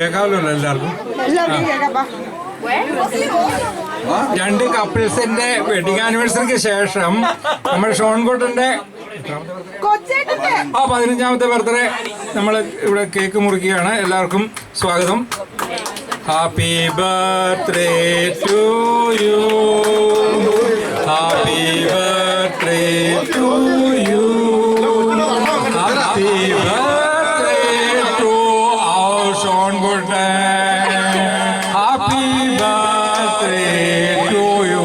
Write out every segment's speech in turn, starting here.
കേൾക്കാമല്ലോ എല്ലാവർക്കും. രണ്ട് കപ്പിൾസിന്റെ വെഡിങ് ആനിവേഴ്സറിക്ക് ശേഷം നമ്മുടെ ഷോൺകുട്ടന്റെ 15ാമത്തെ ബർത്ത്ഡേ നമ്മൾ ഇവിടെ കേക്ക് മുറിക്കുകയാണ്. എല്ലാവർക്കും സ്വാഗതം. Happy birthday to you, happy birthday to you, happy birthday to our Shonkuttan, happy birthday to you.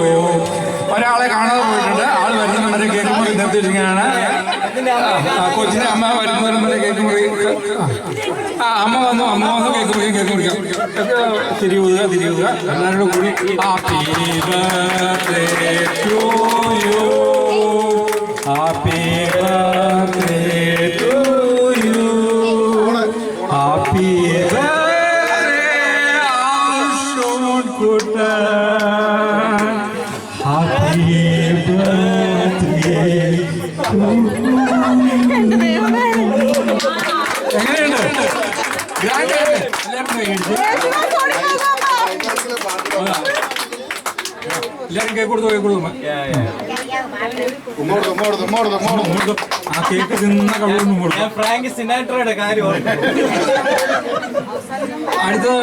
ഒരാളെ കാണാതെ പോയിട്ടുണ്ട്. ആൾ വരുന്നവരെ കേക്ക് മുറി നിർത്തിയിരിക്കുകയാണ്. കൊച്ചിന്റെ അമ്മ വരുന്നവരെ കേക്ക് മുറി. അമ്മ വന്നു കേക്ക് മുറിക്കാം. തിരിയുക എല്ലാവരും കൂടി. Happy birthday to you, happy birthday to you, happy birthday Shonkuttan, happy birthday. എങ്ങനെയുണ്ട്? എല്ലാരും കേക്ക് കൊടുത്തു ആ കേക്ക് തിന്ന കഴിവൊന്നും കൊടുക്കും. ഫ്രാങ്ക് സിനാട്രയുടെ കാര്യം അടുത്ത്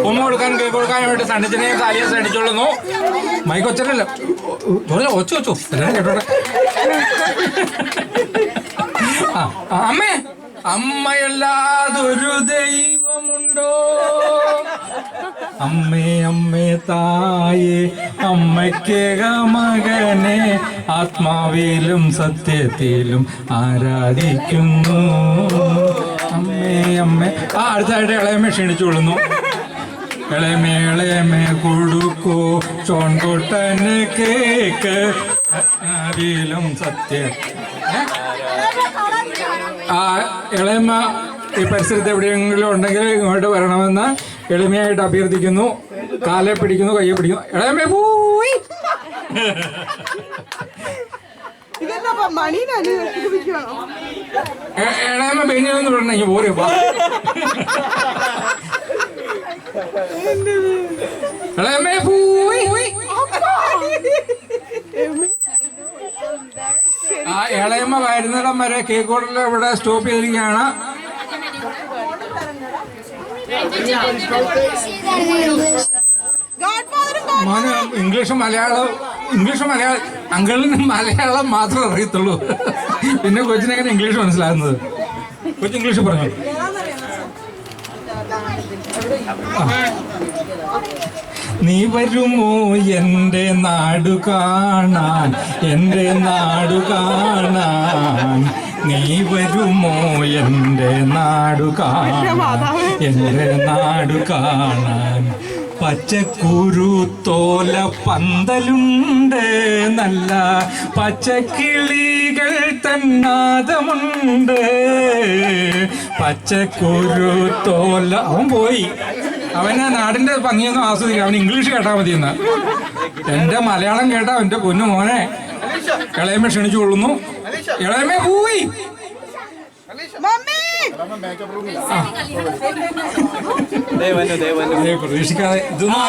ഉമ്മ കൊടുക്കാൻ കേക്ക് കൊടുക്കാനായിട്ട് സണ്ണിച്ചിനെയും കാലിയെ സണിച്ചോളുന്നു. മൈക്കൊച്ചല്ലോ ഒച്ചു എല്ലാരും കേട്ടോട്ടെ. അമ്മേ, അമ്മയല്ലാതൊരു ദൈവമുണ്ടോ? അമ്മേ തായേ, അമ്മയ്ക്കേക മകനെ ആത്മാവിലും സത്യത്തിലും ആരാധിക്കുന്നു. അമ്മേ. അടുത്തായിട്ട് ഇളയമ്മ ക്ഷണിച്ചുകൊള്ളുന്നു. ഇളയമേ കൊടുക്കൂ ഷോൺകുട്ടന് കേക്ക്, ആവിലും സത്യം. ഇളയമ്മ ഈ പരിസരത്ത് എവിടെയെങ്കിലും ഉണ്ടെങ്കിൽ ഇങ്ങോട്ട് വരണമെന്ന് എളിമയായിട്ട് അഭ്യർത്ഥിക്കുന്നു. കാലെ പിടിക്കുന്നു, കയ്യെ പിടിക്കുന്നു. ഇളയമ്മ പോയി. ഇളയമ്മ പെഞ്ഞെന്ന് പറഞ്ഞെങ്കിൽ പോരെ. ഇളയമ്മ പോയി. ഇളയമ്മ വരുന്നിടം വരെ കേക്ക് ഓർഡറിൽ ഇവിടെ സ്റ്റോപ്പ് ചെയ്തിരിക്കുകയാണ്. മോന് ഇംഗ്ലീഷും മലയാളം അങ്കിളിന് മലയാളം മാത്രമേ അറിയത്തുള്ളൂ. പിന്നെ കൊച്ചിനെങ്ങനെ ഇംഗ്ലീഷ് മനസ്സിലാകുന്നത്? കൊച്ചു ഇംഗ്ലീഷ് പറഞ്ഞു. നീ വരുമോ എൻ്റെ നാടു കാണാൻ, എൻ്റെ നാടു കാണാൻ? നീ വരുമോ എൻ്റെ നാടു കാണാൻ, എൻ്റെ നാടു കാണാൻ? പച്ചക്കുരുത്തോല പന്തലുണ്ട്, നല്ല പച്ചക്കിളികൾ തന്നാദമുണ്ട്. പച്ചക്കുരുത്തോല. അവൻ പോയി. അവന് നാടിന്റെ ഭംഗിയൊന്നും ആസ്വദിക്കാം. അവന് ഇംഗ്ലീഷ് കേട്ടാ മതി എന്ന്. എന്റെ മലയാളം കേട്ടാ എന്റെ പൊന്നു മോനെ. ഇളയമ്മ ക്ഷണിച്ചുകൊള്ളുന്നു. ഇളയമ്മ പോയി. പ്രതീക്ഷിക്കാതെ ഇതൊന്നും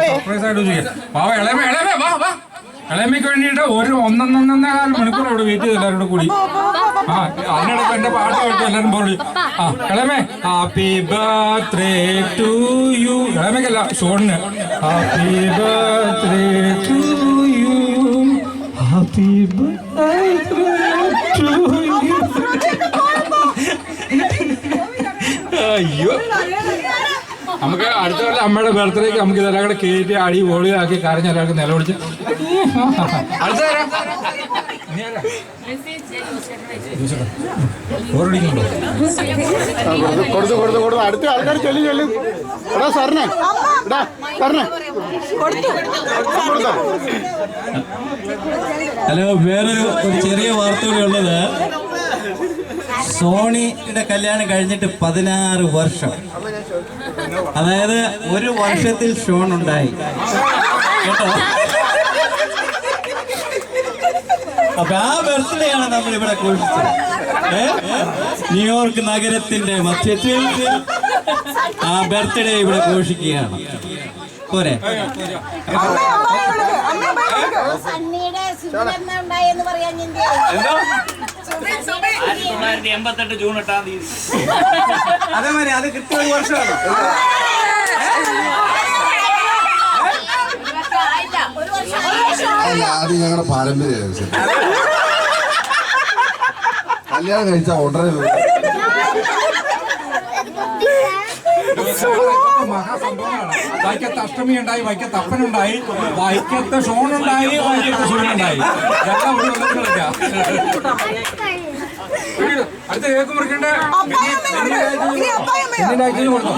സർപ്രൈസ് ആയിട്ട് ചെയ്യാം. ഇളയമ്മ വാ. ഇളയമ്മയ്ക്ക് വേണ്ടിയിട്ട് ഒരു 1.5 മണിക്കൂർ അവിടെ വെയിറ്റ് ചെയ്ത് എല്ലാവരും കൂടി. അതിനിടയ്ക്ക് എന്റെ പാട്ട് കേട്ടു എല്ലാവരും പോയി. ഇളയമേ, ഹാപ്പി ബർത്ത്ഡേ ടു യു. ഇളയമയ്ക്കല്ല, ഷോണിന്. Happy birthday to you, happy birthday to you. അയ്യോ, നമുക്ക് അടുത്ത കൊല്ലം അമ്മയുടെ ബർത്ത്ഡേക്ക് നമുക്ക് ഇതെല്ലാം കൂടെ കയറ്റി അടി പൊളിയാക്കി കരഞ്ഞ എല്ലാവർക്കും നിലവിളിച്ച് അടുത്ത തരാം. അടുത്ത ആൾക്കാർ ചെല്ലും. ഹലോ, വേറൊരു ചെറിയ വാർത്ത കൂടി ഉള്ളത്. സോണിയുടെ കല്യാണം കഴിഞ്ഞിട്ട് 16 വർഷം. അതായത് ഒരു വർഷത്തിൽ ഷോൺ ഉണ്ടായി കേട്ടോ. അപ്പൊ ആ ബർത്ത്ഡേ ആണ് നമ്മൾ ഇവിടെ ഘോഷിച്ചത്. ന്യൂയോർക്ക് നഗരത്തിന്റെ മധ്യത്തിൽ ആ ബർത്ത്ഡേ ഇവിടെ ഘോഷിക്കുകയാണ്. പോരെ? സണ്ണിയുടെ സുഖം ഉണ്ടായെന്ന് പറയാൻ 1988 ജൂൺ 8 അതേമാതിരി അത് കൃത്യം ഒരു വർഷമാണ്. അല്ല, അത് ഞങ്ങളുടെ പാരമ്പര്യ കല്യാണം കഴിച്ചാൽ ഉടനെ മഹാസംഭവമാണ്. വൈക്കത്ത് അഷ്ടമി ഉണ്ടായി, വൈക്കത്ത് അപ്പനുണ്ടായി, വൈക്കത്ത് ഷോണുണ്ടായി, വൈക്കത്ത് സൂര്യനുണ്ടായി. എല്ലാം ഒരു കൊല്ലത്തിലൊക്കെ. അടുത്ത കേക്ക് മുറിക്കണ്ടേ? കൊടുത്തോ.